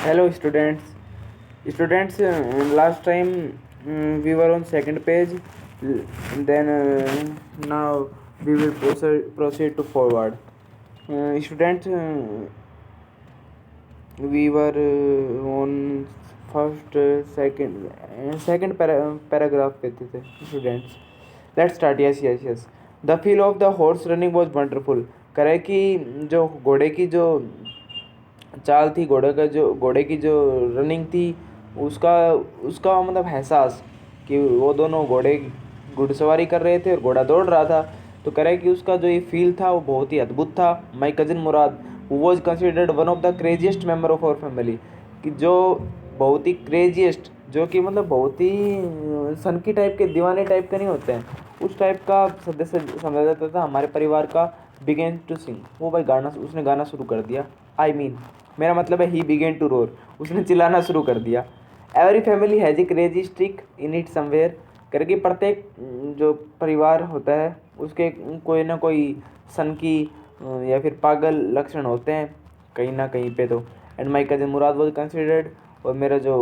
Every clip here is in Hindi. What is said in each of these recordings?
Hello, students. Students, last time we were on second page. Then now we will proceed to forward. Students, we were on first, paragraph पे थे students. Let's start. Yes. The feel of the horse running was wonderful. करे कि जो घोड़े की जो चाल थी, घोड़े की जो रनिंग थी, उसका उसका मतलब एहसास कि वो दोनों घोड़े घुड़सवारी कर रहे थे और घोड़ा दौड़ रहा था, तो कह रहे कि उसका जो ये फील था वो बहुत ही अद्भुत था। My cousin Murad who was considered one of the craziest member of our family, कि जो बहुत ही क्रेजिएस्ट, जो कि मतलब बहुत ही सनकी टाइप के, दीवाने टाइप के नहीं होते हैं, उस टाइप का सदस्य समझा जाता था हमारे परिवार का, बिगेन टू सिंग, वो भाई उसने गाना शुरू कर दिया। मेरा मतलब है ही बिगेन टू रोर, उसने चिल्लाना शुरू कर दिया। Every family has a crazy streak in it somewhere, करके प्रत्येक जो परिवार होता है उसके कोई ना कोई सन की या फिर पागल लक्षण होते हैं कहीं ना कहीं पे। तो and my cousin Murad was considered, और मेरा जो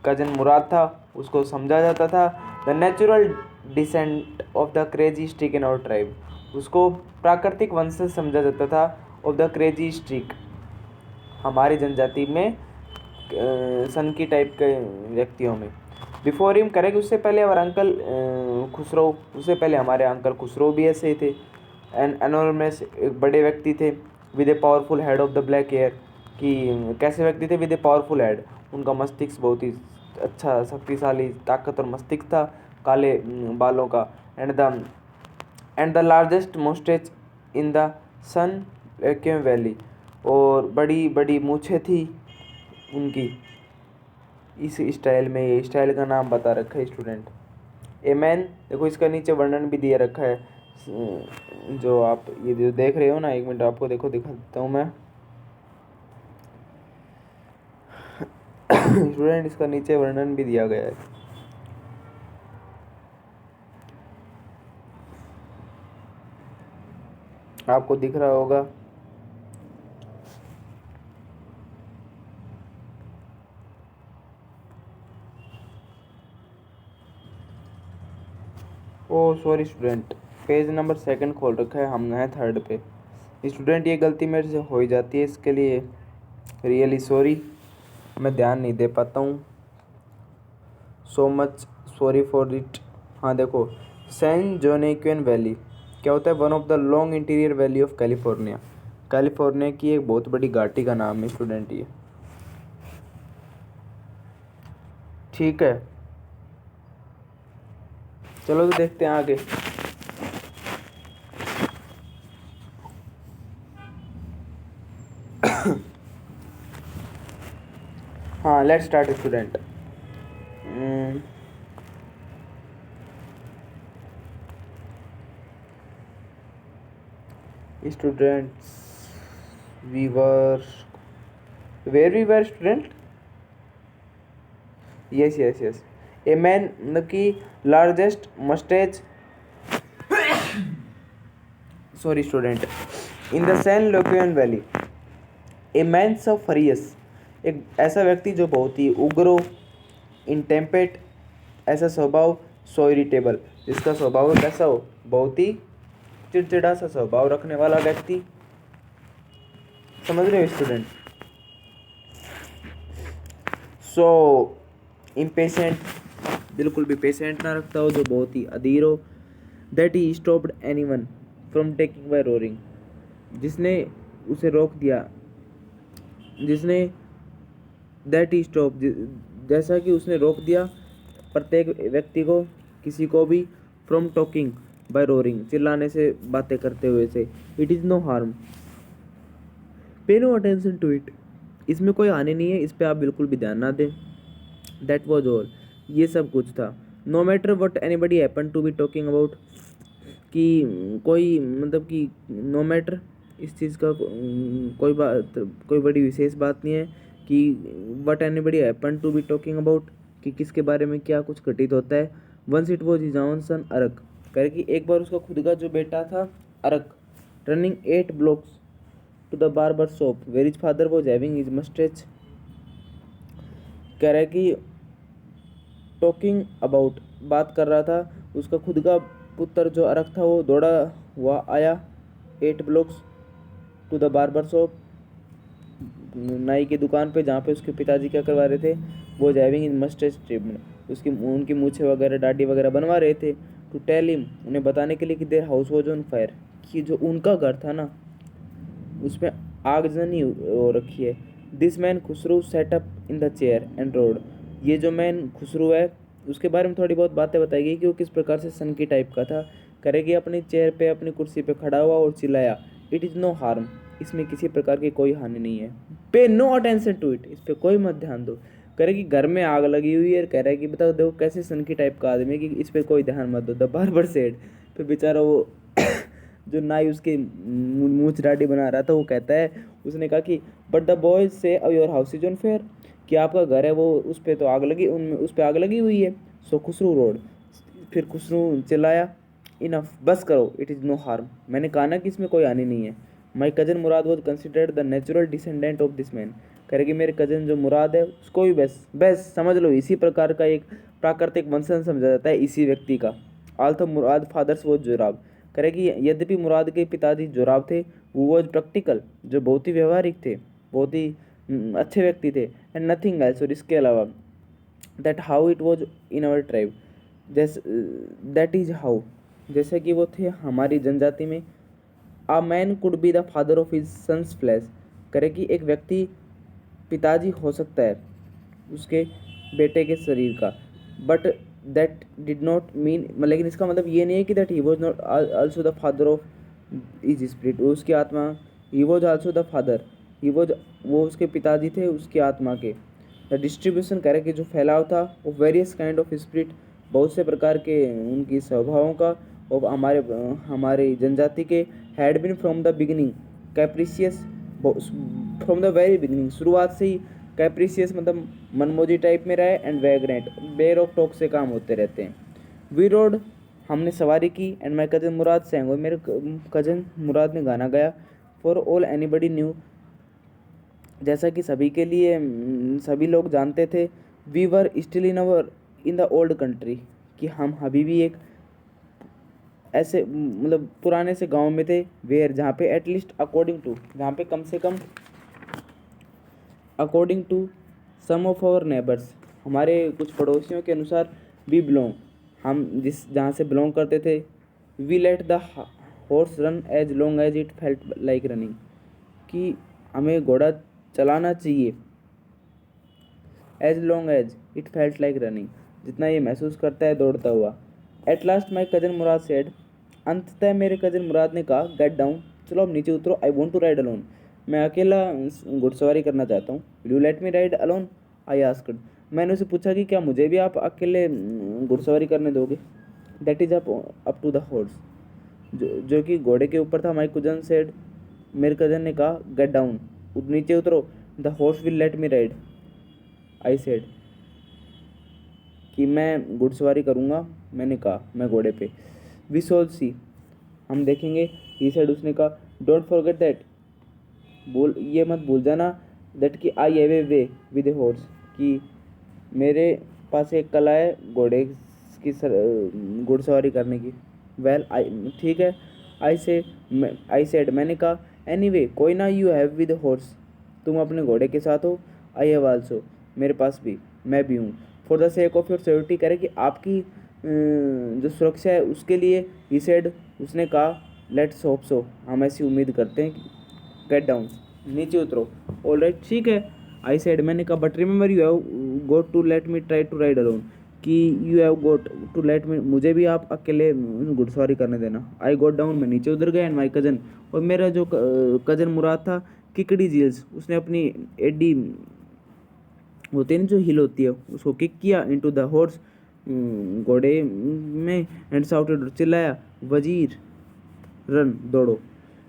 कज़न मुराद था उसको समझा जाता था the natural descendant of the crazy streak in our tribe, उसको प्राकृतिक वंशज समझा जाता था ऑफ द क्रेजी स्ट्रिक, हमारी जनजाति में सन की टाइप के व्यक्तियों में। बिफोर हिम करेक्ट, उससे पहले हमारे अंकल खुसरो, उससे पहले हमारे अंकल खुसरो भी ऐसे ही थे। एंड एनोरमस, एक बड़े व्यक्ति थे, with a powerful head of the black air, कि कैसे व्यक्ति थे, विद ए पावरफुल हेड, उनका मस्तिष्क बहुत ही अच्छा, शक्तिशाली, ताकतवर मस्तिष्क था, काले बालों का। And the largest moustache in the San Joaquin Valley, और बड़ी बड़ी मूछें थी उनकी। इस स्टाइल में, ये स्टाइल का नाम बता रखा है स्टूडेंट। ए मैन, देखो इसका नीचे वर्णन भी दिया रखा है, जो आप ये जो देख रहे हो ना, एक मिनट आपको देखो दिखा देता हूँ मैं स्टूडेंट, इसका नीचे वर्णन भी दिया गया है। आपको दिख रहा होगा। Oh sorry student, page number second खोल रखा है, हम हैं थर्ड पे। स्टूडेंट ये गलती मेरे से हो ही जाती है, इसके लिए रियली सॉरी, मैं ध्यान नहीं दे पाता हूँ, so much sorry for it. हाँ देखो, सैन जोनेक्विन वैली क्या होता है, one of the long interior valley of California, California की एक बहुत बड़ी घाटी का नाम है स्टूडेंट ये, ठीक है। चलो तो देखते हैं आगे। हाँ let's start student. Students, we were where we were student, yes a man, मतलब कि largest moustache, sorry student, in the San Joaquin Valley, a man so furious, एक ऐसा व्यक्ति जो बहुत ही उग्र, इंटेम्पेट, ऐसा स्वभाव, सो इरिटेबल, जिसका स्वभाव कैसा हो, बहुत ही चिड़चिड़ा सा स्वभाव रखने वाला व्यक्ति, समझ रहे हो स्टूडेंट। सो इम्पेशेंट, बिल्कुल भी पेशेंट ना रखता हो, जो बहुत ही अधीर हो। That he stopped anyone from taking by roaring, जिसने उसे रोक दिया, जिसने दैट ही स्टॉप, जैसा कि उसने रोक दिया प्रत्येक व्यक्ति को, किसी को भी, फ्रॉम टॉकिंग बाय रोरिंग, चिल्लाने से, बातें करते हुए से। इट इज़ नो हार्म, पे नो अटेंशन टू इट, इसमें कोई हानि नहीं है, इस पर आप बिल्कुल भी ध्यान ना दें। दैट वॉज ऑल, ये सब कुछ था। No matter what anybody happen to be talking about, कि कोई मतलब कि नो मैटर, इस चीज़ का कोई बात, कोई बड़ी विशेष बात नहीं है कि what anybody happen to be talking about, कि किसके बारे में क्या कुछ घटित होता है। Once it was his own son Arak, करे कि एक बार उसका खुद का जो बेटा था Arak, running 8 blocks to the barber shop where his father was having his moustache, कह रहा है कि टॉकिंग अबाउट, बात कर रहा था, उसका खुद का पुत्र जो अरक था वो दौड़ा हुआ आया 8 blocks to the barber shop, नाई की दुकान पे, जहाँ पे उसके पिताजी क्या करवा रहे थे, वो हैविंग इन मस्टर्ड ट्रीटमेंट, उनकी मूछें वगैरह दाढ़ी वगैरह बनवा रहे थे। टू टेल हिम, उन्हें बताने के लिए कि their house was on fire, कि जो उनका घर था ना उसमें आगजनी हो रखी है। This man Khusru setup in the chair and road, ये जो मैन खुसरू है उसके बारे में थोड़ी बहुत बातें बताई गई कि वो किस प्रकार से सनकी टाइप का था। करेगी अपनी चेयर पे, अपनी कुर्सी पे खड़ा हुआ और चिल्लाया, इट इज़ नो हार्म, इसमें किसी प्रकार की कोई हानि नहीं है, पे नो अटेंशन टू इट, इस पर कोई मत ध्यान दो। करेगी घर में आग लगी हुई है, कह रहा है कि बताओ देखो कैसे सनकी टाइप का आदमी है कि इस पर कोई ध्यान मत दो। द बार्बर सेड, फिर बेचारा वो जो नाई उसके मूंछ दाढ़ी बना रहा था वो कहता है, उसने कहा कि बट द बॉयज से your house is on fire, कि आपका घर है वो उस पर तो आग लगी, उनमें उस पर आग लगी हुई है। सो खुसरू रोड, फिर खुसरू चिल्लाया, इनफ, बस करो, इट इज़ नो हार्म, मैंने कहा ना कि इसमें कोई हानि नहीं है। My cousin Murad was considered the natural descendant of this man, करेगी मेरे कजन जो मुराद है उसको भी बेस समझ लो, इसी प्रकार का एक प्राकृतिक वंशज समझा जाता है इसी व्यक्ति का। आल्थो मुराद फादर्स वॉज जोराब, करेगी यद्यपि मुराद के पिताजी जोराब थे, वो वॉज प्रैक्टिकल, जो बहुत ही व्यवहारिक थे, बहुत ही अच्छे व्यक्ति थे, एंड नथिंग एल्स, और इसके अलावा that how it was in our tribe, जैसे दैट इज हाउ, जैसे कि वो थे हमारी जनजाति में। A man could be the father of his sons flash, करे कि एक व्यक्ति पिताजी हो सकता है उसके बेटे के शरीर का, but that did not mean, लेकिन इसका मतलब ये नहीं है कि that he was not also the father of is spirit, उसकी आत्मा, he was also the father, he was, वो उसके पिताजी थे उसकी आत्मा के। द डिस्ट्रीब्यूशन करे कि जो फैलाव था वो वेरियस काइंड ऑफ स्पिरिट, बहुत से प्रकार के उनकी स्वभावों का, और हमारे जनजाति के, had been from the beginning capricious, from the very beginning, शुरुआत से ही कैप्रिसियस मतलब मनमोजी टाइप में रहे, एंड वैग्रेंट, बेरोक टोक से काम होते रहते हैं। वी रोड, हमने सवारी की, एंड माई कजन मुराद सेंग, और मेरे कजन मुराद ने गाना गाया। फॉर ऑल एनीबडी न्यू, जैसा कि सभी के लिए सभी लोग जानते थे, we were still in the old country, कि हम अभी भी एक ऐसे मतलब पुराने से गांव में थे, वेयर, जहाँ पे एटलीस्ट अकॉर्डिंग टू, जहाँ पे कम से कम according to some of our neighbours, हमारे कुछ पड़ोसियों के अनुसार, वी बिलोंग, हम जिस जहाँ से बिलोंग करते थे, we let the horse run as long as it felt like running, कि हमें घोड़ा चलाना चाहिए, as long as it felt like running, जितना ये महसूस करता है दौड़ता हुआ। At last my cousin Murad said, अंततः मेरे कजन मुराद ने कहा, गेट डाउन, चलो अब नीचे उतरो, I want to ride alone, मैं अकेला घुड़सवारी करना चाहता हूँ। Will you let me ride alone, I asked, मैंने उसे पूछा कि क्या मुझे भी आप अकेले घुड़सवारी करने दोगे। That is up to the horse, जो कि घोड़े के ऊपर था। माई कजन सेड, मेरे कजन ने कहा, गेट डाउन, नीचे उतरो, the horse will let me ride, I said, कि मैं घुड़सवारी करूँगा, मैंने कहा मैं घोड़े पे। वी शॉल सी, हम देखेंगे, ही सेड, उसने कहा, डोंट फॉरगेट दैट, ये मत भूल जाना, दैट कि आई have a way with a horse, कि मेरे पास एक कला है घोड़े की घुड़सवारी करने की। वेल आई, ठीक है, आई सेड, मैंने कहा, एनीवे कोई ना, यू हैव विद हॉर्स, तुम अपने घोड़े के साथ हो, आई हैव आल्सो, मेरे पास भी, मैं भी हूँ। For the sake of your security, करे कि आपकी जो सुरक्षा है उसके लिए, ही सेड, उसने कहा, लेट्स होप सो, हम ऐसी उम्मीद करते हैं। गेट डाउन, नीचे उतरो, ऑल राइट, ठीक है, आई सेड, मैंने कहा, but remember you have got to let me try to ride alone, कि you have got to let me, मुझे भी आप अकेले घुड़सवारी करने देना। आई गोट डाउन, मैं नीचे उतर गया, एंड माई कजन, और मेरा जो कजन मुराद था, किकड़ी जील्स, उसने अपनी एडी होती है ना जो हिल होती है, उसको किक किया इनटू द हॉर्स, घोड़े में, एंड साउटेड, चिल्लाया, वजीर रन, दौड़ो।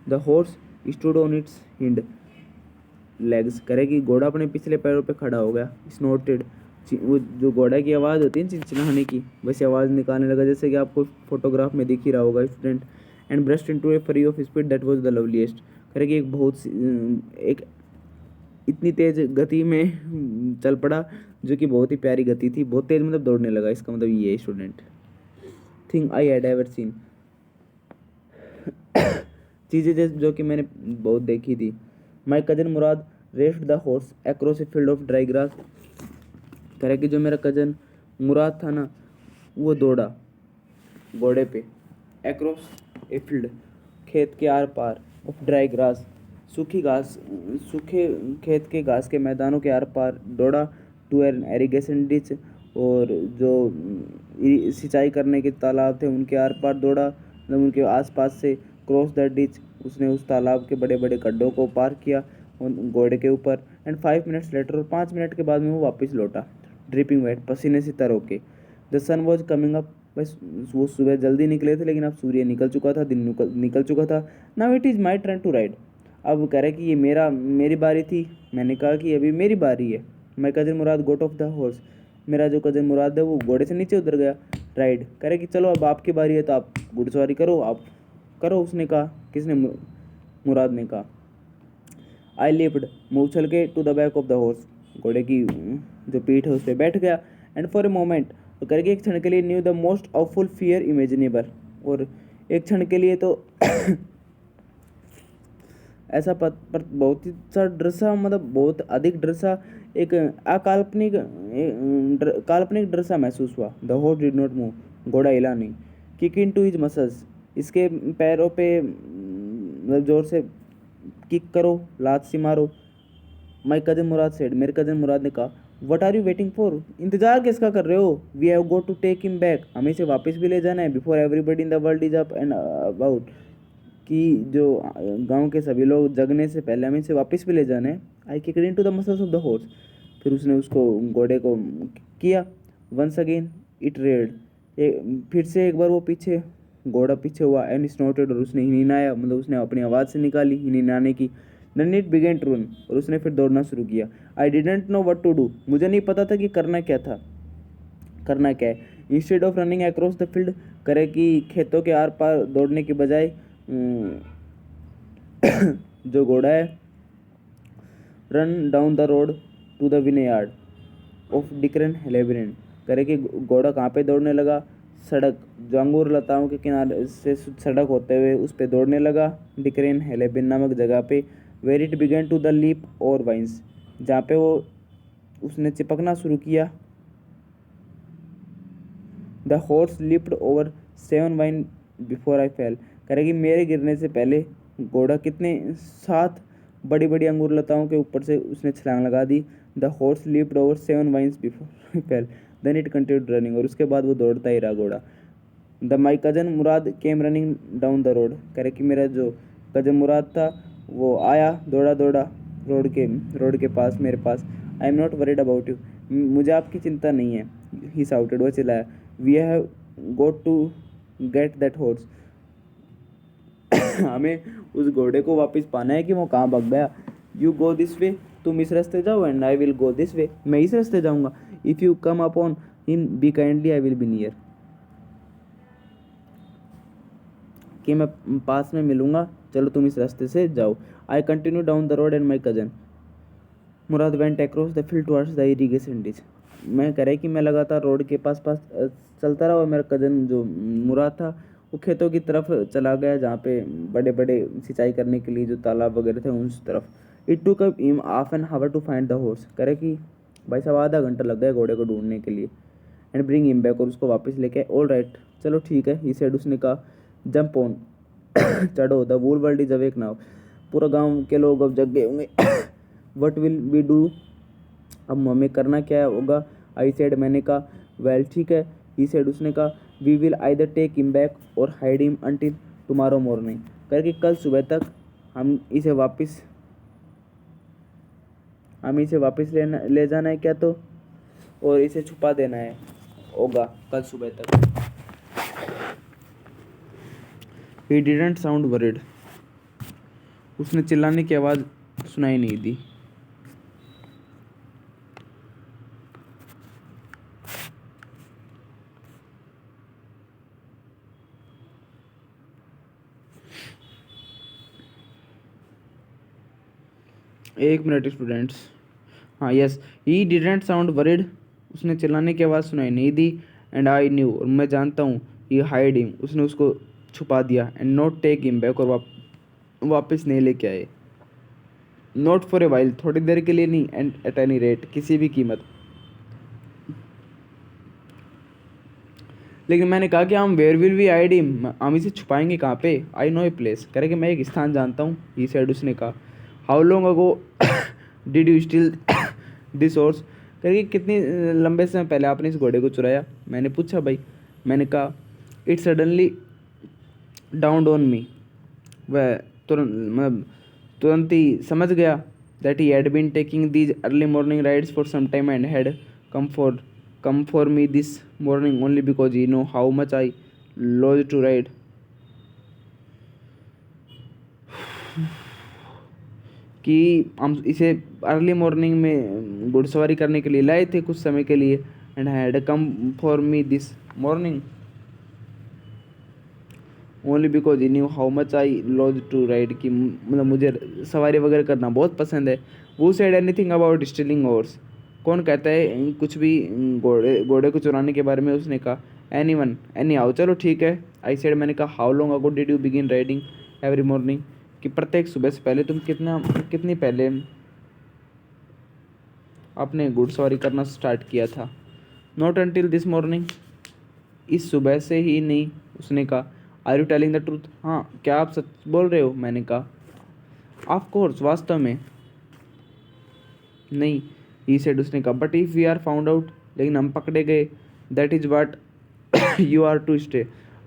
The horse stood on it's hind legs, करेगी घोड़ा अपने पिछले पैरों पे खड़ा हो गया। स्नोटेड, वो जो घोड़ा की आवाज़ होती है ना चिल्लाने की, वैसे आवाज़ निकालने लगा, जैसे कि आपको फोटोग्राफ में दिख ही रहा होगा student. And burst into A free of speed that was the loveliest, करेगी एक बहुत एक इतनी तेज गति में चल पड़ा, जो कि बहुत ही प्यारी गति थी, बहुत तेज मतलब दौड़ने लगा, इसका मतलब ये है student. Thing I had ever seen, चीज़ें जो कि मैंने बहुत देखी थी। माई cousin Murad raised the horse across a field of dry grass, कह रहा कि जो मेरा कजन मुराद था ना, वो दौड़ा घोड़े पे अक्रॉस ए फील्ड, खेत के आर पार, ऑफ ड्राई ग्रास, सूखी घास, सूखे खेत के घास के मैदानों के आर पार दौड़ा, टू एन एरीगेशन डिच, और जो सिंचाई करने के तालाब थे उनके आर पार दौड़ा, मतलब उनके आसपास से, क्रॉस द डिच, उसने उस तालाब के बड़े बड़े गड्ढों को पार किया उन घोड़े के ऊपर। एंड 5 मिनट्स लेटर, और 5 मिनट के बाद में वो वापस लौटा, ड्रिपिंग वेट, पसीने से तर होके। The sun was coming up, बस वो सुबह जल्दी निकले थे लेकिन अब सूर्य निकल चुका था, दिन निकल चुका था। Now it is my turn to ride, अब कह रहे कि ये मेरी बारी थी, मैंने कहा कि अभी मेरी बारी है। My cousin Murad got off the horse, मेरा जो कजन मुराद है वो घोड़े से नीचे उतर गया। राइड, कह रहे कि चलो अब आपकी बारी है तो आप घुड़सवारी करो, आप करो। उसने कहा, किसने? मुराद ने कहा। आई लिफ्ट, मुँह उछल के, to the back of the horse, घोड़े की जो पीठ है उस पर बैठ गया। एंड फॉर ए मोमेंट, तो करके एक क्षण के लिए, new the most awful fear imaginable, और एक क्षण के लिए तो ऐसा पर बहुत ही सा डर सा, मतलब बहुत अधिक डर सा, एक अकाल्पनिक काल्पनिक डर सा महसूस हुआ। The horse did not move, घोड़ा हिला नहीं। Kick in to his muscles, इसके पैरों पे मतलब जोर से किक करो, लात सी मारो। माई कजन मुराद सेड, मेरे कजन मुराद ने कहा, what are you waiting for, इंतजार किसका कर रहे हो? We have go to take him back, हमें इसे वापस भी ले जाना है, before everybody in the world is up and about, कि जो गांव के सभी लोग जगने से पहले हमें इसे वापस भी ले जाना है। I kicked into the muscles of the horse, फिर उसने उसको घोड़े को किया। वंस अगेन इट रेड, फिर से एक बार वो पीछे, घोड़ा पीछे हुआ। एंड स्नोटेड, और उसने हिनहिनाया, मतलब उसने अपनी आवाज़ से निकाली हिनहिनाने की। Then it began to run, और उसने फिर दौड़ना शुरू किया। I didn't know what to do, मुझे नहीं पता था कि करना क्या था, करना क्या है। Instead of running across the field, करे कि खेतों के आर पार दौड़ने के बजाय जो घोड़ा है, run down the road to the vineyard of Dikran Halabian, करे कि घोड़ा कहाँ पे दौड़ने लगा? सड़क, जो अंगूर लताओं के किनारे से सड़क होते हुए उस पे दौड़ने लगा, डिकरेन हेलेबिन नामक जगह पे। Where it began to the leap और वाइंस, जहाँ पे वो उसने चिपकना शुरू किया। The horse leaped over 7 vine before I fell, करेगी मेरे गिरने से पहले घोड़ा कितने 7 बड़ी बड़ी अंगूर लताओं के ऊपर से उसने छलांग लगा दी। The horse leaped over 7 vines before I fell, then it continued running, और उसके बाद वो दौड़ता ही रहा घोड़ा। The my cousin Mourad came running down the road, करे कि मेरा जो कजन मुराद था वो आया दौड़ा दौड़ा रोड के पास, मेरे पास। I am not worried about you, मुझे आपकी चिंता नहीं है। ही साउटेड, वो चिल्लाया। We have got to get that horse, हमें उस घोड़े को वापस पाना है कि वो कहाँ भाग गया। यू गो दिस वे, तुम इस रास्ते जाओ, and I will go this way, मैं इस रास्ते जाऊँगा। If you come upon him B kindly, I will be near, कि मैं पास में मिलूँगा, चलो तुम इस रास्ते से जाओ। I continue down the road and my cousin Murad went across the field towards the irrigation ditch, मैं कह रहा कि मैं लगातार रोड के पास पास चलता रहा, और मेरा कजन जो मुराद था वो खेतों की तरफ चला गया, जहाँ पे बड़े बड़े सिंचाई करने के लिए जो तालाब वगैरह थे उस तरफ। It took up him half an hour to find the horse, कह रहे कि भाई साहब आधा घंटा लग गया घोड़े को ढूंढने के लिए। एंड ब्रिंग हिम बैक, और उसको वापस लेके। ऑल राइट, चलो ठीक है, ही सेड, उसने कहा। जंप ऑन, चढ़ो, the whole world is awake now, पूरा गांव के लोग अब जग गए होंगे। व्हाट विल वी डू, अब हमें करना क्या होगा? आई सेड, मैंने कहा। वेल ठीक है, ही सेड, उसने कहा। We will either take him back or hide him until tomorrow morning, करके कल सुबह तक हम इसे वापस ले जाना है क्या तो, और इसे छुपा देना है होगा कल सुबह तक। ही डिडंट साउंड वरिड, उसने चिल्लाने की आवाज़ सुनाई नहीं दी। एक मिनट स्टूडेंट्स। हाँ yes, he didn't sound worried, उसने चिल्लाने की आवाज़ सुनाई नहीं दी। एंड आई न्यू, और मैं जानता हूँ, ही हाइड हिम, उसने उसको छुपा दिया। And not take him back, और वापस नहीं लेके आए। नॉट फॉर ए वाइल, थोड़ी देर के लिए नहीं, एंड एट एनी रेट, किसी भी कीमत। लेकिन मैंने कहा कि हम where will we hide him, हम इसे छुपाएंगे कहाँ पे? आई नो ए प्लेस, कह रहे कि मैं एक स्थान जानता हूँ। ही सेड, उसने कहा। How long ago did you steel this horse, कह रहे कि कितनी लंबे समय पहले आपने इस घोड़े को चुराया? मैंने पूछा भाई। मैंने कहा it suddenly down on me, वह तुरंत ही समझ गया that he had been taking these early morning rides for some time and had come for me this morning only because he know how much I love to ride। कि हम इसे अर्ली मॉर्निंग में घुड़सवारी करने के लिए लाए थे कुछ समय के लिए। And had come for me this morning only because he knew how much I love to ride, कि मतलब मुझे सवारी वगैरह करना बहुत पसंद है। वो said anything about stealing horse, कौन कहता है कुछ भी घोड़े घोड़े को चुराने के बारे में? उसने कहा एनी वन एनी हाउ, चलो ठीक है। आई सेड, मैंने कहा how long ago did you begin riding every morning, कि प्रत्येक सुबह से पहले तुम कितनी पहले आपने घुड़सवारी करना स्टार्ट किया था? नॉट अनटिल दिस मॉर्निंग, इस सुबह से ही नहीं, उसने कहा। Are you telling the truth, हाँ क्या आप सच बोल रहे हो? मैंने कहा ऑफ कोर्स, वास्तव में नहीं। ही सेड, उसने कहा but if we are found out, लेकिन हम पकड़े गए, that is what you are to stay,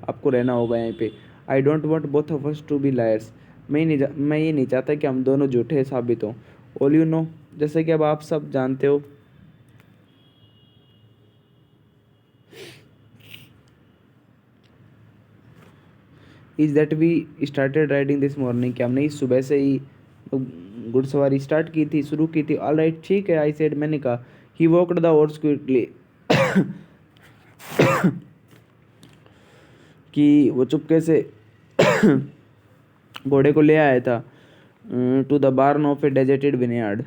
आपको रहना होगा यहाँ पे। I don't want both of us to be liars, मैं ये नहीं चाहता कि हम दोनों झूठे साबित हों। ऑल यू नो, जैसे कि अब आप सब जानते हो, is that we started riding this morning, कि हमने इस सुबह से ही घुड़सवारी स्टार्ट की थी, शुरू की थी। ऑल राइट, ठीक है। आई सेड, मैंने कहा। He walked the horse quickly, कि वो चुपके से घोड़े को ले आया था to the barn of a deserted vineyard,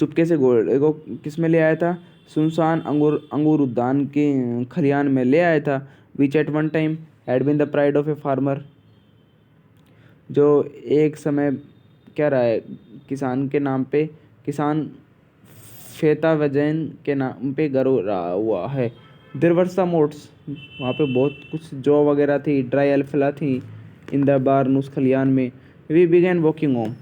चुपके से घोड़े को किस में ले आया था? सुनसान अंगूर उद्यान के खलियान में ले आया था। Which at one time had been the pride of a farmer, जो एक समय क्या रहा है किसान के नाम पे, किसान फेता वजैन के नाम पे गर्व रहा हुआ है। देयर वर सम ओट्स, वहाँ पे बहुत कुछ जौ वगैरह थी, ड्राई अल्फला थी। इन द बार्न, उस खलियान में। वी बिगैन वॉकिंग होम,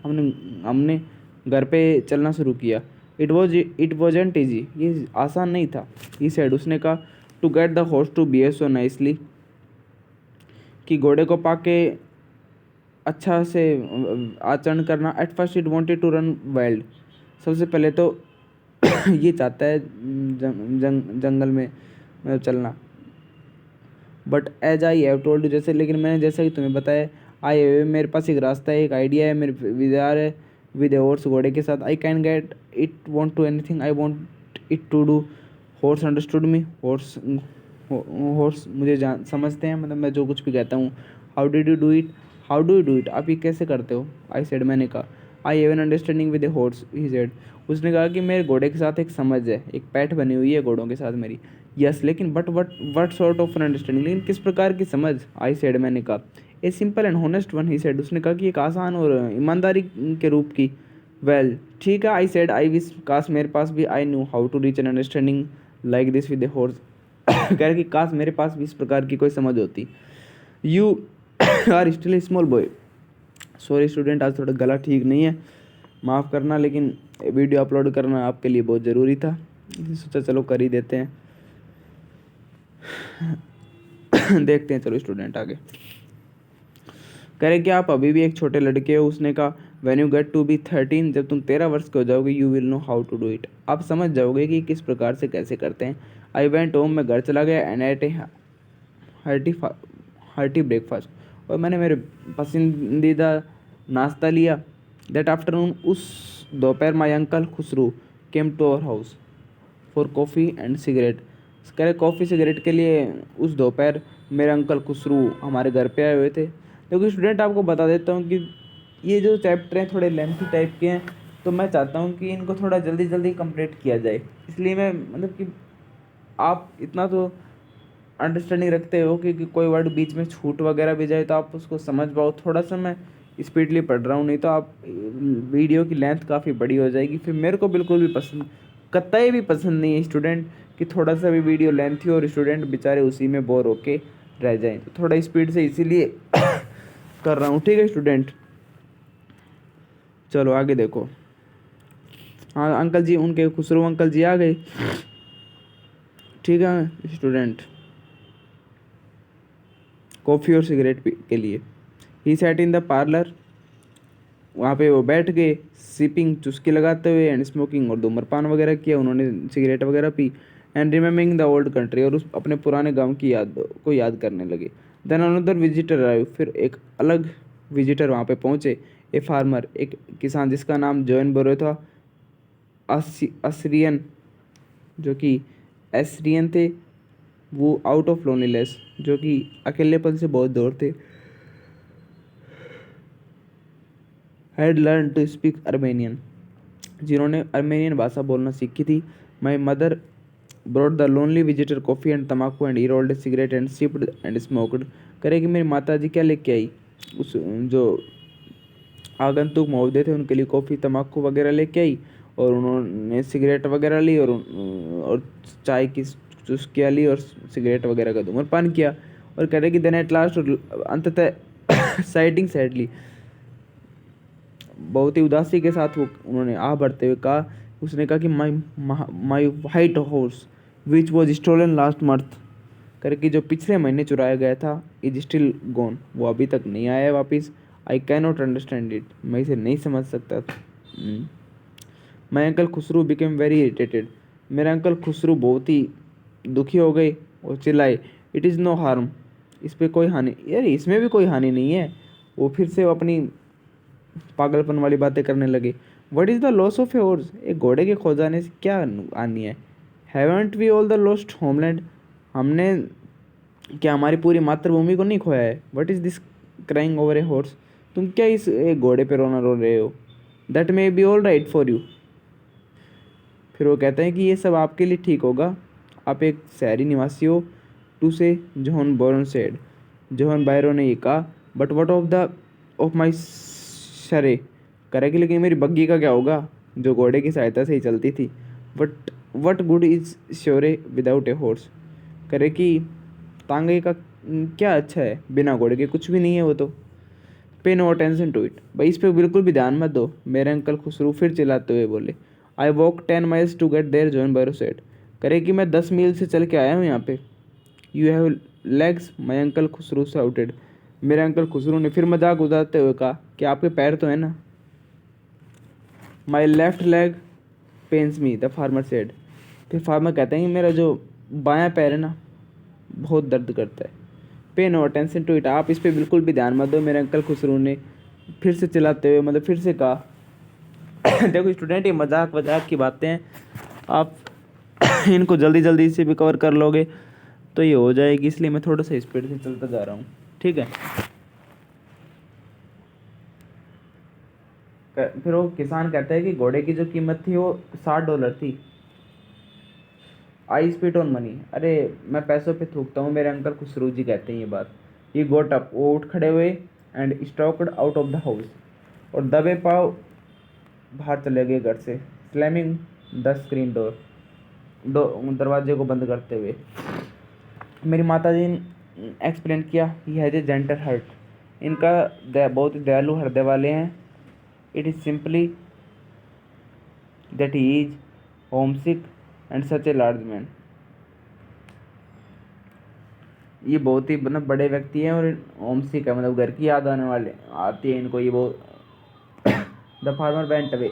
हमने हमने घर पे चलना शुरू किया। इट वॉजेंट ईजी, ये आसान नहीं था। ही सेड, उसने कहा to get the horse to behave so nicely, कि घोड़े को पाके अच्छा से आचरण करना। At first it wanted to run wild, सबसे पहले तो ये चाहता है जंगल में चलना। But as I have told you, जैसे लेकिन मैंने जैसा कि तुम्हें बताया, मेरे पास एक रास्ता है, एक आइडिया है, मेरे विचार है विद ए हॉर्स, घोड़े के साथ। I can get it want to anything I want it to do. Horse understood me, horse मुझे समझते हैं, मतलब मैं जो कुछ भी कहता हूँ। How did you do it, how do you do it, आप ये कैसे करते हो? आई सेड, मैंने कहा। I have an understanding with a horse, he said, उसने कहा कि मेरे घोड़े के साथ एक समझ है, एक पैठ बनी हुई है घोड़ों के साथ मेरी। यस, लेकिन but what sort of an understanding, लेकिन किस प्रकार की समझ? आई सेड, मैंने कहा a simple and honest one, he said, उसने कहा कि एक आसान और ईमानदारी के रूप की। वेल ठीक है, आई सेड, आई विश काश मेरे पास भी I knew how to reach an understanding like this with a horse, कह रहे कि काश मेरे पास भी इस प्रकार की कोई समझ होती। You are still small boy, sorry student, आज थोड़ा गला ठीक नहीं है, माफ़ करना, लेकिन वीडियो अपलोड करना आपके लिए बहुत ज़रूरी था, इसलिए सोचा चलो कर ही देते हैं। देखते हैं, चलो स्टूडेंट आगे कह रहे कि आप अभी भी एक छोटे लड़के हो। उसने कहा when you get to be 13, जब तुम 13 वर्ष के हो जाओगे, you will know how to do it, आप समझ जाओगे कि किस प्रकार से कैसे करते हैं। आई वेंट होम, मैं घर चला गया। And ate a hearty breakfast, और मैंने मेरे पसंदीदा नाश्ता लिया। दैट आफ्टरनून, उस दोपहर, my uncle Khosrove came to our house for coffee and cigarette, कह रहे कॉफ़ी सिगरेट के लिए उस दोपहर मेरे अंकल खुसरू हमारे घर पे आए हुए थे। क्योंकि स्टूडेंट आपको बता देता हूँ कि ये जो चैप्टर हैं थोड़े लेंथी टाइप के हैं, तो मैं चाहता हूँ कि इनको थोड़ा जल्दी जल्दी कंप्लीट किया जाए। इसलिए मैं मतलब कि आप इतना तो अंडरस्टैंडिंग रखते हो कि कोई वर्ड बीच में छूट वगैरह भी जाए तो आप उसको समझ पाओ। थोड़ा सा मैं स्पीडली पढ़ रहा हूँ, नहीं तो आप वीडियो की लेंथ काफ़ी बड़ी हो जाएगी। फिर मेरे को बिल्कुल भी पसंद, कतई भी पसंद नहीं है स्टूडेंट कि थोड़ा सा भी वीडियो लेंथी हो और स्टूडेंट बेचारे उसी में बोर होके रह जाएं। तो थोड़ा स्पीड से इसीलिए कर रहा हूँ। ठीक है स्टूडेंट, चलो आगे देखो। हाँ अंकल जी, उनके खुसरो अंकल जी आ गए। ठीक है स्टूडेंट, कॉफ़ी और सिगरेट के लिए he sat in the parlour. वहाँ पे वो बैठ गए, सिपिंग चुस्की लगाते हुए एंड स्मोकिंग, और धूम्रपान वगैरह किया उन्होंने, सिगरेट वगैरह P. And remembering the old country, और उस अपने पुराने गांव की याद को याद करने लगे। देन अनदर विजिटर आए, फिर एक अलग विजिटर वहाँ पे पहुँचे। ए फार्मर, एक किसान जिसका नाम जॉन बोरो था। असरियन, जो कि एसरियन थे, वो आउट ऑफ लोनलीनेस, जो कि अकेलेपन से बहुत दूर थे। Had learn to speak Armenian, जिन्होंने अर्मेनियन भाषा बोलना सीखी थी। My mother brought the lonely visitor coffee and tobacco and he rolled a cigarette and sipped and smoked. करे कि मेरी माता जी क्या लेके आई, उस जो आगंतुक महोदय थे उनके लिए कॉफ़ी तम्बाकू वगैरह लेके आई, और उन्होंने सिगरेट वगैरह ली, और चाय की चुस्कियाँ ली, और सिगरेट वगैरह का धूम्रपान किया। और कह रहे कि देन एट लास्ट, अंततः साइटिंग सैडली, बहुत ही उदासी के साथ वो उन्होंने आह भरते हुए कहा, उसने कहा कि my white horse which was stolen last month, करके जो पिछले महीने चुराया गया था, इज स्टिल गॉन, वो अभी तक नहीं आया है वापस। I can not understand it, मैं इसे नहीं समझ सकता। माई uncle Khusru became very irritated, मेरे अंकल खुसरू बहुत ही दुखी हो गए और चिल्लाए, इट इज़ नो हार्म, इस पे कोई हानि, यार इसमें भी कोई हानि नहीं है। वो फिर से अपनी पागलपन वाली बातें करने लगे। What is the loss of a horse, एक घोड़े के खो जाने से क्या हानि है। Haven't we all the lost homeland, हमने क्या हमारी पूरी मातृभूमि को नहीं खोया है। What is this crying over a horse, तुम क्या इस एक घोड़े पे रोना रो रहे हो। That may be all right for you, फिर वो कहते हैं कि ये सब आपके लिए ठीक होगा, आप एक शहरी निवासी हो। टू से जॉन बोरन सेड, जॉन बायरो ने ये कहा। बट वट ऑफ माई शरे, करेगी, लेकिन मेरी बग्गी का क्या होगा जो घोड़े की सहायता से ही चलती थी। But what good is surrey without a horse, करे कि तांगे का क्या अच्छा है, बिना घोड़े के कुछ भी नहीं है वो तो। पे नो अटेंशन टू इट, भाई इस पे बिल्कुल भी ध्यान मत दो, मेरे अंकल खुसरू फिर चिल्लाते हुए बोले। I walk 10 miles to get there, John Byro said, करे कि मैं 10 मील से चल के आया हूँ यहाँ पे। You have legs, my uncle Khusru shouted, मेरे अंकल खुसरू ने फिर मजाक उड़ाते हुए कहा कि आपके पैर तो है ना। My left leg pens me, the farmer said, फिर फार्मर कहते हैं कि मेरा जो बायां पैर है ना बहुत दर्द करता है। पे नो अटेंशन टू इट, आप इस पर बिल्कुल भी ध्यान मत दो, मेरे अंकल खुसरू ने फिर से चिल्लाते हुए मतलब फिर से कहा। देखो स्टूडेंट, ये मजाक वजाक की बातें हैं, आप इनको जल्दी जल्दी से भी कवर कर लोगे तो ये हो जाएगी, इसलिए मैं थोड़ा सा स्पीड से चलता जा रहा हूँ। ठीक है, फिर वो किसान कहता है कि घोड़े की जो कीमत थी वो $60 थी। आई स्पीट ऑन मनी, अरे मैं पैसों पे थूकता हूँ, मेरे अंकल खुसरू जी कहते हैं ये बात। ये गोट अप, वो उठ खड़े हुए and stocked out of the house, और दबे पाव बाहर चले गए घर से। स्लैमिंग द स्क्रीन डोर, दरवाजे को बंद करते हुए। मेरी माता जी ने एक्सप्लेन किया, he has a gentle heart, इनका बहुत ही दयालु हृदय वाले हैं। It is simply that he is home sick and such a large man, ये बहुत ही मतलब बड़े व्यक्ति हैं और होम सिक है, मतलब घर की याद आने वाले आती है इनको। ये बहुत the farmer went away,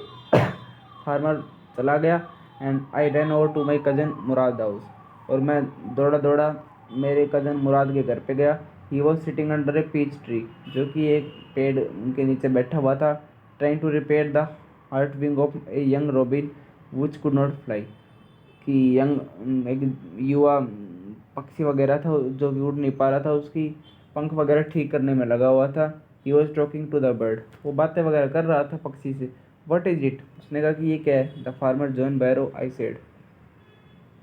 farmer चला गया। And I run over to my cousin Mourad house, और मैं दौड़ा दौड़ा मेरे कज़न मुराद के घर पे गया। He was sitting under a peach tree, जो कि एक पेड़ के नीचे बैठा हुआ था। Trying to repair the hurt wing of a young robin which could not fly, कि यंग एक युवा पक्षी वगैरह था जो कि उड़ नहीं पा रहा था, उसकी पंख वगैरह ठीक करने में लगा हुआ था। He was talking to the bird, वो बातें वगैरह कर रहा था पक्षी से। व्हाट इज इट, उसने कहा कि ये क्या है। The farmer John Byro, I said.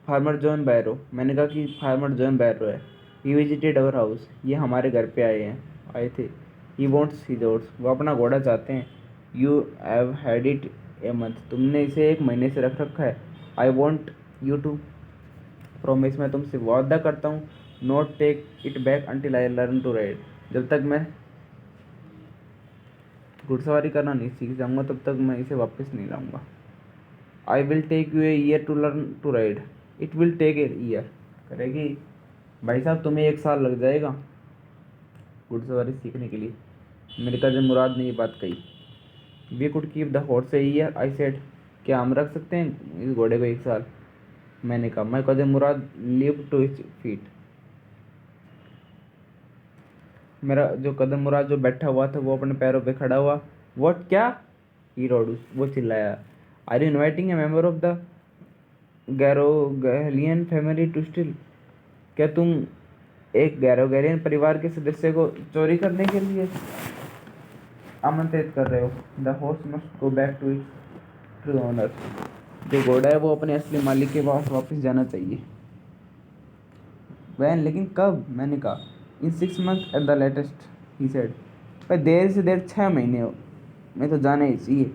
Farmer John Byro, मैंने कहा कि फार्मर जॉन बैरो है। ही विजिटेड अवर हाउस, ये हमारे घर पे आए थे। ही वॉन्ट्स हिज हॉर्स, वो अपना घोड़ा चाहते हैं। You have had it a month, तुमने इसे 1 महीने से रख रखा है। I want you to promise, मैं तुमसे वादा करता हूँ, not take it back until I learn to ride, जब तक मैं घुड़सवारी करना नहीं सीख जाऊंगा तब तक मैं इसे वापस नहीं लाऊंगा। I will take you a year to learn to ride, it will take a year, करेगी भाई साहब तुम्हें 1 साल लग जाएगा घुड़सवारी सीखने के लिए। मेरे कज़न मुराद ने ये बात कही। We could keep the horse a year, I said, क्या हम रख सकते हैं इस घोड़े को 1 साल। मैंने कहा माई कज़न मुराद लिव टू हिज फीट, मेरा जो कदम मुराद जो बैठा हुआ था वो अपने पैरों पे खड़ा हुआ। व्हाट, क्या, ही रोड, वो चिल्लाया। Are you inviting a member of the Garoghlanian family to steal, क्या तुम एक गैरोगैलियन परिवार के सदस्य को चोरी करने के लिए आमंत्रित कर रहे हो। The horse must go back to its true owner, जो घोड़ा है वो अपने असली मालिक के पास वापस जाना चाहिए। वैन, लेकिन कब, मैंने कहा। इन 6 months at the latest, he said, भाई देर से देर 6 महीने में तो जाना ही चाहिए।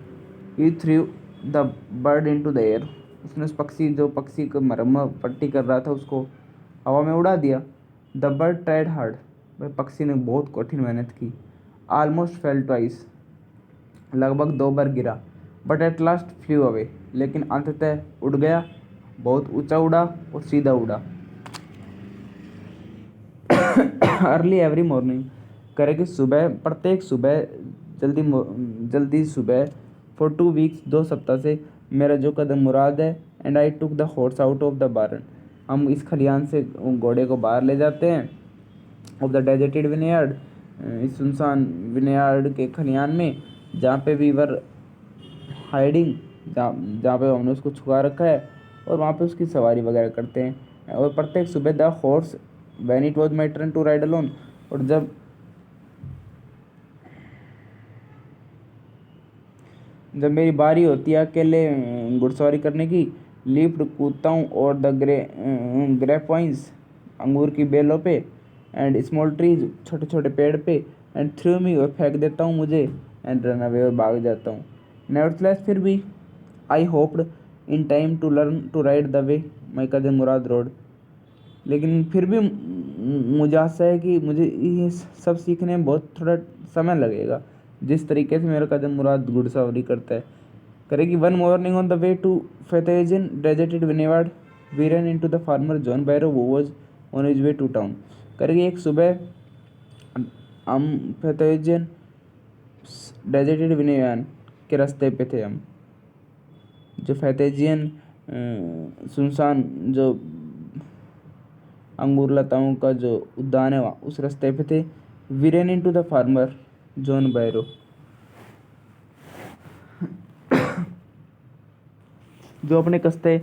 He threw the bird in to the air, उसने उस पक्षी जो पक्षी को मरम्मत पट्टी कर रहा था उसको हवा में उड़ा दिया। द बर्ड ट्राइड हार्ड, भाई पक्षी ने बहुत कठिन मेहनत की। ऑलमोस्ट फेल ट्वाइस, लगभग 2 बार गिरा। But at last flu away, लेकिन अंततः उड़ गया, बहुत ऊंचा उड़ा और सीधा उड़ा। अर्ली एवरी मॉर्निंग, करे कि सुबह, प्रत्येक सुबह, जल्दी सुबह, फॉर 2 weeks, 2 सप्ताह से, मेरा जो कदम मुराद है and I took the horse out of the बारन, हम इस खलियान से घोड़े को बाहर ले जाते हैं। ऑफ द डेजर्टेड विनयार्ड, इस सुनसान विनयार्ड के खलियान में, जहाँ पे वी वर हाइडिंग, जहाँ पे हमने उसको छुपा रखा है, और वहाँ पे उसकी सवारी वगैरह करते हैं। और प्रत्येक सुबह the horse when it was my turn to ride alone, और जब मेरी बारी होती है अकेले घुड़सवारी करने की, लिफ्ट कूदता हूँ और द ग्रेप वाइन्स, अंगूर की बेलों पे, एंड स्मॉल ट्रीज, छोटे छोटे पेड़ पे, एंड थ्रू मी, और फेंक देता हूँ मुझे, एंड रन अवे, और भाग जाता हूँ। नेवरथलेस, फिर भी, I hoped in time to learn to ride the way my cousin Mourad rode, लेकिन फिर भी मुझे आशा है कि मुझे ये सब सीखने में बहुत थोड़ा समय लगेगा, जिस तरीके से मेरा कज़न मुराद घुड़सवारी करता है। करेगी one morning on the way to Fetvajian deserted vineyard, we run into the farmer John Byro who was on his way to town. करेगी एक सुबह हम फतेहजन डेजर्टेड विनेवान के रास्ते पे थे हम, जो फतेहजियन सुनसान जो अंगूर लताओं का जो उद्यान है वहाँ उस रास्ते पे थे। We run into the farmer John Byro, जो अपने कस्बे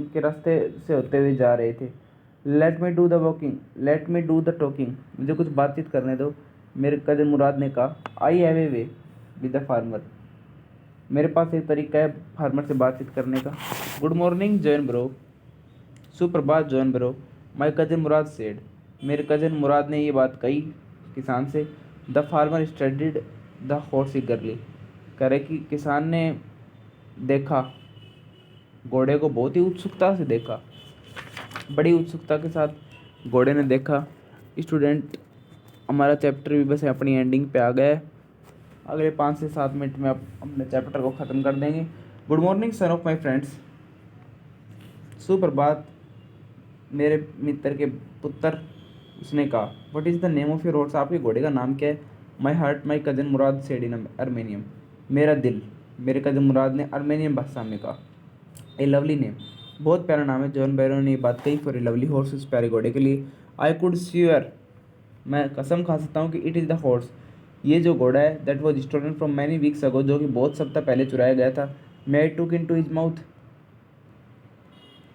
के रास्ते से होते हुए जा रहे थे। Let me do the walking, let me do the talking, मुझे कुछ बातचीत करने दो, मेरे कज़न मुराद ने कहा। आई have a way with the farmer, मेरे पास एक तरीका है फार्मर से बातचीत करने का। गुड मॉर्निंग जॉन ब्रो, सुप्रभात जॉन ब्रो, माई कज़न मुराद सेड, मेरे कज़न मुराद ने ये बात कही किसान से। The farmer studied the horse ईगरली, करे कि किसान ने देखा घोड़े को बहुत ही उत्सुकता से देखा, बड़ी उत्सुकता के साथ घोड़े ने देखा। स्टूडेंट, हमारा चैप्टर भी बस अपनी एंडिंग पे आ गया है, अगले 5 से 7 मिनट में आप अपने चैप्टर को ख़त्म कर देंगे। Good morning son of my friends, सुप्रभात मेरे मित्र के पुत्र, उसने कहा। What is the name of your horse, आपके घोड़े का नाम क्या है। My heart my cousin Mourad said in Armenian, मेरा दिल, मेरे कज़न मुराद ने अर्मेनियम भाषा में कहा। ए लवली नेम, बहुत प्यारा नाम है। जॉन बैरो ने ये बात कही फॉर ए लवली हॉर्स, उस प्यारे घोड़े के लिए। आई कुड स्वीयर, मैं कसम खा सकता हूँ कि इट इज़ द हॉर्स, ये जो घोड़ा है, that was stolen from many weeks ago, जो कि बहुत सप्ताह पहले चुराया गया था। May I look in to his mouth,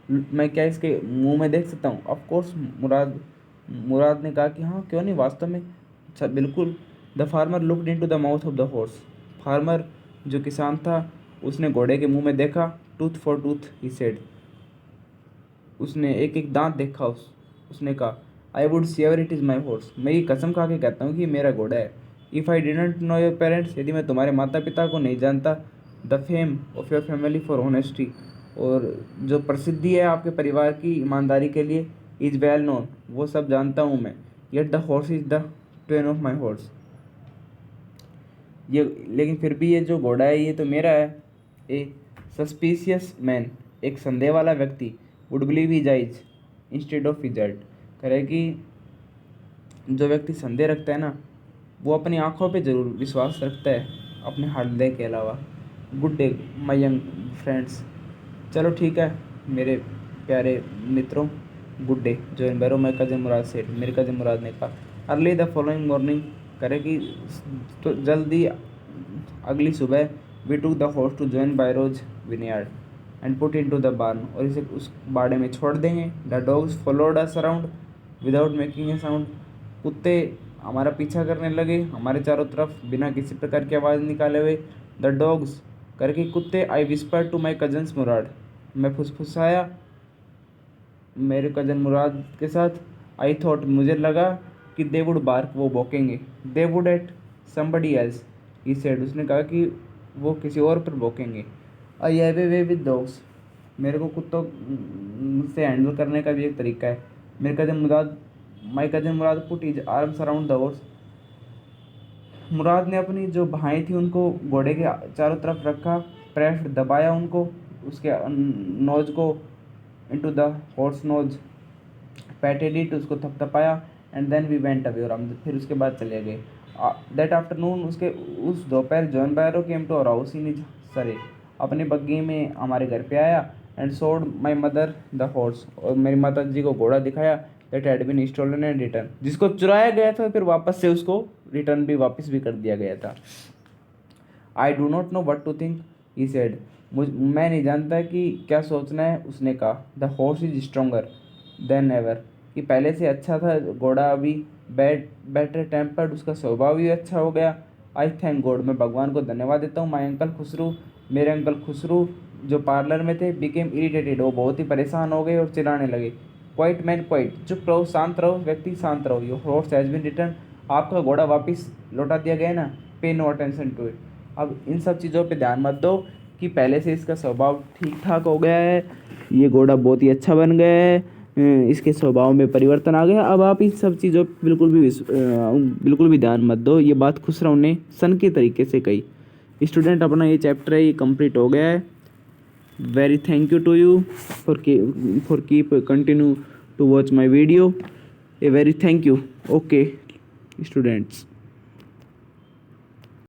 मैं क्या इसके मुंह में देख सकता हूँ। ऑफ कोर्स, मुराद ने कहा कि हाँ क्यों नहीं, वास्तव में। बिल्कुल। The farmer looked in to the mouth of the horse. Farmer जो किसान था उसने घोड़े के मुंह में देखा। Tooth for tooth he said. उसने एक एक दांत देखा। उसने कहा I would sure it is my horse. मैं ये कसम खा के कहता हूँ कि मेरा घोड़ा है। If I didn't know your parents, यदि मैं तुम्हारे माता पिता को नहीं जानता, the fame of your family for honesty, और जो प्रसिद्धि है आपके परिवार की ईमानदारी के लिए, इज़ वेल नोन, वो सब जानता हूँ मैं। Yet the horse is the Twain of my horse. ये लेकिन फिर भी ये जो घोड़ा है ये तो मेरा है। ए सस्पिशियस मैन, एक संदेह वाला व्यक्ति, would believe his eyes instead of his heart. कह रहे कि जो व्यक्ति संदेह रखता है ना, वो अपनी आंखों पे ज़रूर विश्वास रखता है, अपने हृदय के अलावा। Good day my young friends. चलो ठीक है मेरे प्यारे मित्रों, गुड डे। जो इन बैरो माई कज़न मुराद सेठ, मेरे कज़न मुराद ने कहा। अर्ली द फॉलोइंग मॉर्निंग, करे कि तो जल्दी अगली सुबह, we took the horse to John Byro's vineyard and put in to the barn, और इसे उस बाड़े में छोड़ देंगे। The dogs followed us around without making a sound. कुत्ते हमारा पीछा करने लगे हमारे चारों तरफ बिना किसी प्रकार की आवाज़ निकाले हुए। द डॉग्स करके कुत्ते, I whisper to my cousins Mourad, मैं फुसफुसाया मेरे कज़न मुराद के साथ। आई थॉट, मुझे लगा कि दे वुड बार्क, वो भौंकेंगे। They would at somebody else he said, उसने कहा कि वो किसी और पर भौंकेंगे। I have a way with dogs, मेरे को कुत्तों से हैंडल करने का भी एक तरीका है। मेरे cousin Mourad, my cousin Mourad put his arms around the horse, Mourad ने अपनी जो भुजाएं थी उनको घोड़े के चारों तरफ रखा। प्रेस्ड, दबाया उनको, उसके नोज को, into the horse nose, patted it, उसको थपथपाया। And then we went away, और हम फिर उसके बाद चले गए। दैट आफ्टरनून, उसके उस दोपहर, John Byro came to our house in his surrey, अपने बग्गी में हमारे घर पे आया। And showed my mother the horse, और मेरी माता जी को घोड़ा दिखाया। That had been stolen and return, जिसको चुराया गया था फिर वापस से उसको रिटर्न भी वापस भी कर दिया गया था। I do not know what to think he said, मैं नहीं जानता कि क्या सोचना है, उसने कहा। The horse is stronger than ever, कि पहले से अच्छा था घोड़ा, अभी बेटर टेम्पर्ड, उसका स्वभाव भी अच्छा हो गया। आई थैंक गॉड, मैं भगवान को धन्यवाद देता हूँ। माई अंकल खुसरू, मेरे अंकल खुसरू जो पार्लर में थे, बिकेम इरिटेटेड, वो बहुत ही परेशान हो गए और चिल्लाने लगे। क्वाइट मैन क्वाइट, चुप रहो, शांत रहो व्यक्ति, शांत रहो। Your horse has been return, आपका घोड़ा वापस लौटा दिया गया ना। पे नो अटेंशन टू इट, अब इन सब चीज़ों पे ध्यान मत दो कि पहले से इसका स्वभाव ठीक ठाक हो गया है, ये घोड़ा बहुत ही अच्छा बन गया है, इसके स्वभाव में परिवर्तन आ गया। अब आप इन सब चीज़ों पे बिल्कुल भी ध्यान मत दो। ये बात खुसरो ने सन के तरीके से कही। स्टूडेंट, अपना ये चैप्टर है ये कंप्लीट हो गया है। Very thank you to you for keep continue to watch my video. A very thank you. Okay students.